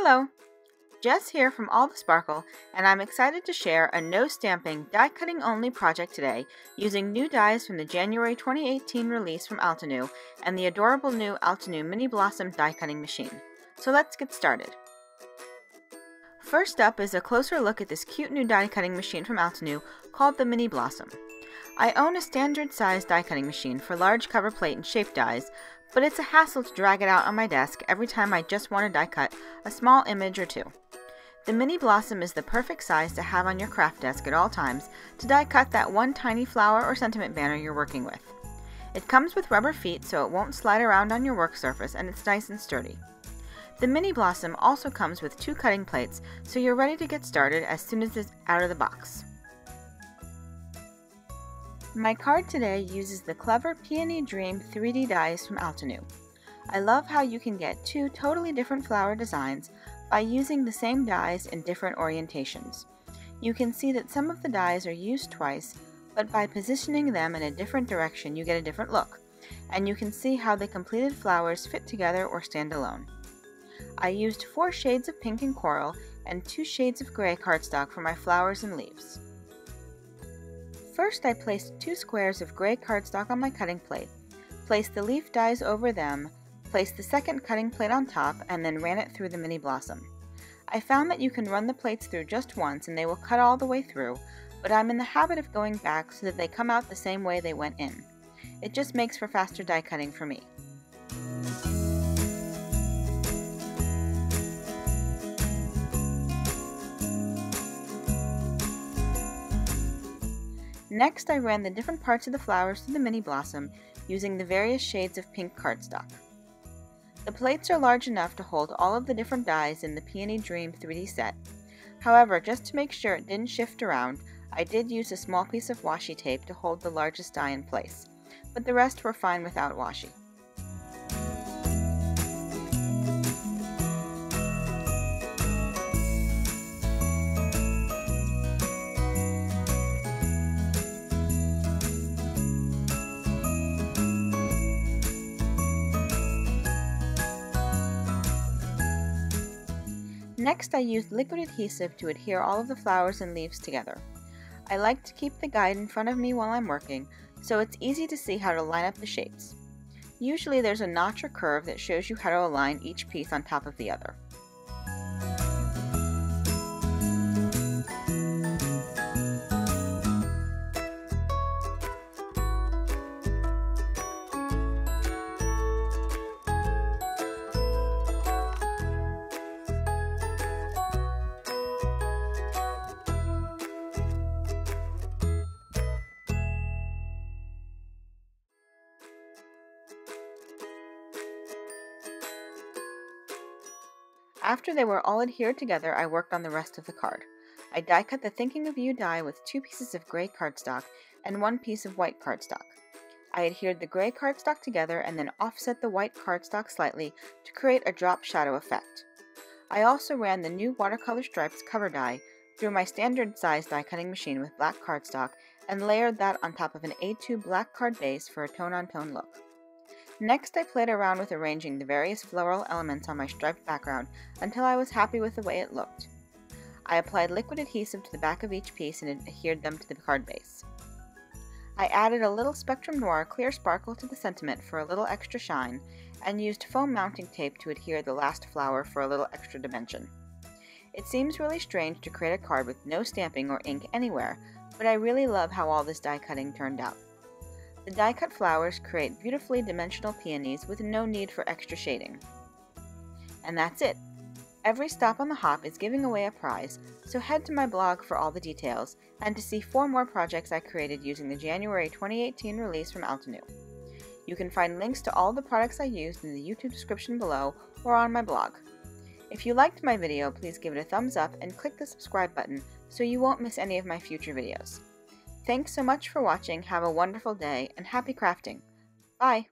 Hello, Jess here from All the Sparkle, and I'm excited to share a no-stamping, die-cutting only project today using new dies from the January 2018 release from Altenew and the adorable new Altenew Mini Blossom die-cutting machine. So let's get started. First up is a closer look at this cute new die-cutting machine from Altenew called the Mini Blossom. I own a standard size die-cutting machine for large cover plate and shape dies, but it's a hassle to drag it out on my desk every time I just want to die cut a small image or two. The Mini Blossom is the perfect size to have on your craft desk at all times to die cut that one tiny flower or sentiment banner you're working with. It comes with rubber feet so it won't slide around on your work surface, and it's nice and sturdy. The Mini Blossom also comes with 2 cutting plates so you're ready to get started as soon as it's out of the box. My card today uses the clever Peony Dream 3D dies from Altenew. I love how you can get 2 totally different flower designs by using the same dies in different orientations. You can see that some of the dies are used twice, but by positioning them in a different direction you get a different look, and you can see how the completed flowers fit together or stand alone. I used 4 shades of pink and coral and 2 shades of gray cardstock for my flowers and leaves. First, I placed 2 squares of gray cardstock on my cutting plate, placed the leaf dies over them, placed the second cutting plate on top, and then ran it through the Mini Blossom. I found that you can run the plates through just once and they will cut all the way through, but I'm in the habit of going back so that they come out the same way they went in. It just makes for faster die cutting for me. Next, I ran the different parts of the flowers through the Mini Blossom using the various shades of pink cardstock. The plates are large enough to hold all of the different dies in the Peony Dream 3D set. However, just to make sure it didn't shift around, I did use a small piece of washi tape to hold the largest die in place, but the rest were fine without washi. Next, I used liquid adhesive to adhere all of the flowers and leaves together. I like to keep the guide in front of me while I'm working, so it's easy to see how to line up the shapes. Usually there's a notch or curve that shows you how to align each piece on top of the other. After they were all adhered together, I worked on the rest of the card. I die cut the Thinking of You die with 2 pieces of gray cardstock and 1 piece of white cardstock. I adhered the gray cardstock together and then offset the white cardstock slightly to create a drop shadow effect. I also ran the new Watercolor Stripes cover die through my standard size die cutting machine with black cardstock and layered that on top of an A2 black card base for a tone-on-tone look. Next, I played around with arranging the various floral elements on my striped background until I was happy with the way it looked. I applied liquid adhesive to the back of each piece and adhered them to the card base. I added a little Spectrum Noir clear sparkle to the sentiment for a little extra shine, and used foam mounting tape to adhere the last flower for a little extra dimension. It seems really strange to create a card with no stamping or ink anywhere, but I really love how all this die cutting turned out. The die-cut flowers create beautifully dimensional peonies with no need for extra shading. And that's it! Every stop on the hop is giving away a prize, so head to my blog for all the details, and to see 4 more projects I created using the January 2018 release from Altenew. You can find links to all the products I used in the YouTube description below or on my blog. If you liked my video, please give it a thumbs up and click the subscribe button so you won't miss any of my future videos. Thanks so much for watching, have a wonderful day, and happy crafting! Bye!